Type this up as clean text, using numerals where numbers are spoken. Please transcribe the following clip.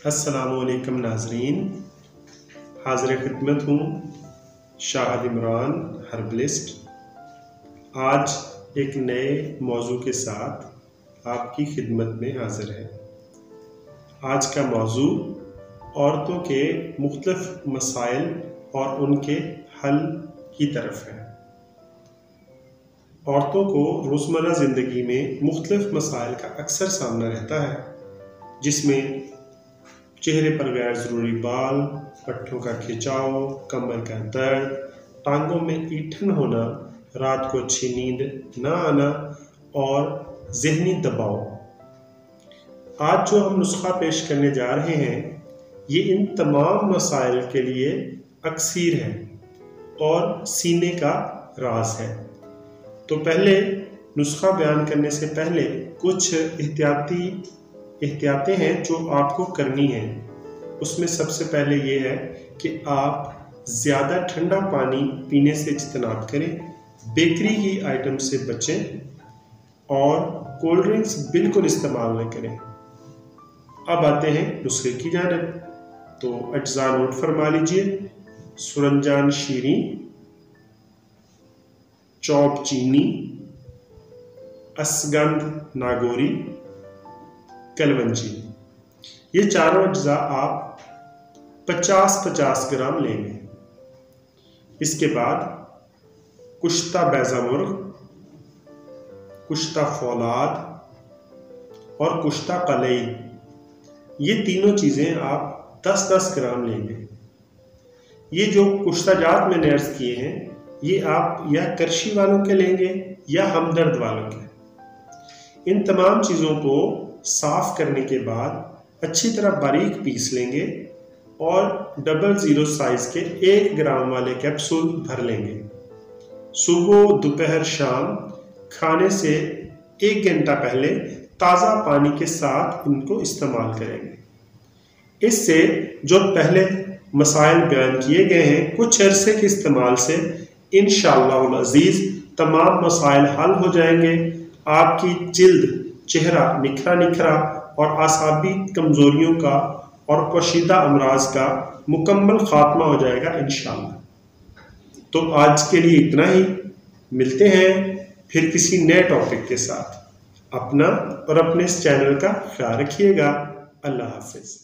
अस्सलामुअलैकुम नाजरीन, हाज़िर खिदमत हूँ शाहिद इमरान हर्बलिस्ट। आज एक नए मौजू के साथ आपकी खिदमत में हाज़िर है। आज का मौजू औरतों के मुख्तलिफ मसाइल और उनके हल की तरफ है। औरतों को रोज़मर्रा ज़िंदगी में मुख्तलिफ मसाइल का अक्सर सामना रहता है, जिसमें चेहरे पर गैर ज़रूरी बाल, पट्टों का खिंचाव, कमर का दर्द, टांगों में ईठन होना, रात को अच्छी नींद न आना और ज़हनी दबाव। आज जो हम नुस्खा पेश करने जा रहे हैं, ये इन तमाम मसाइल के लिए अक्सीर है और सीने का राज है। तो पहले नुस्खा बयान करने से पहले कुछ एहतियातें हैं जो आपको करनी है। उसमें सबसे पहले ये है कि आप ज़्यादा ठंडा पानी पीने से इज्तनाब करें, बेकरी की आइटम से बचें और कोल्ड ड्रिंक्स बिल्कुल इस्तेमाल न करें। अब आते हैं नुस्खे की जानिब। तो अज्जा नोट फरमा लीजिए: सुरंजान शीरी, चौप चीनी, असगंध नागोरी, कलवंजी। ये चारों अज्जा आप 50-50 ग्राम लेंगे। इसके बाद कुश्ता बैज़ा मुर्ग, कुश्ता फौलाद और कुश्ता कलई, ये तीनों चीज़ें आप 10-10 ग्राम लेंगे। ये जो कुश्ता जात मैंने अर्ज़ किए हैं, ये आप या करशी वालों के लेंगे या हमदर्द वालों के। इन तमाम चीज़ों को साफ़ करने के बाद अच्छी तरह बारीक पीस लेंगे और 00 साइज़ के 1 ग्राम वाले कैप्सूल भर लेंगे। सुबह, दोपहर, शाम खाने से 1 घंटा पहले ताज़ा पानी के साथ इनको इस्तेमाल करेंगे। इससे जो पहले मसाइल बयान किए गए हैं, कुछ अरसे के इस्तेमाल से इंशाअल्लाह अज़ीज़ तमाम मसाइल हल हो जाएंगे। आपकी जिल्द, चेहरा निखरा निखरा और आसाबी कमज़ोरियों का और पोशीदा अमराज का मुकम्मल खात्मा हो जाएगा इंशाअल्लाह। तो आज के लिए इतना ही। मिलते हैं फिर किसी नए टॉपिक के साथ। अपना और अपने इस चैनल का ख्याल रखिएगा। अल्लाह हाफ़िज़।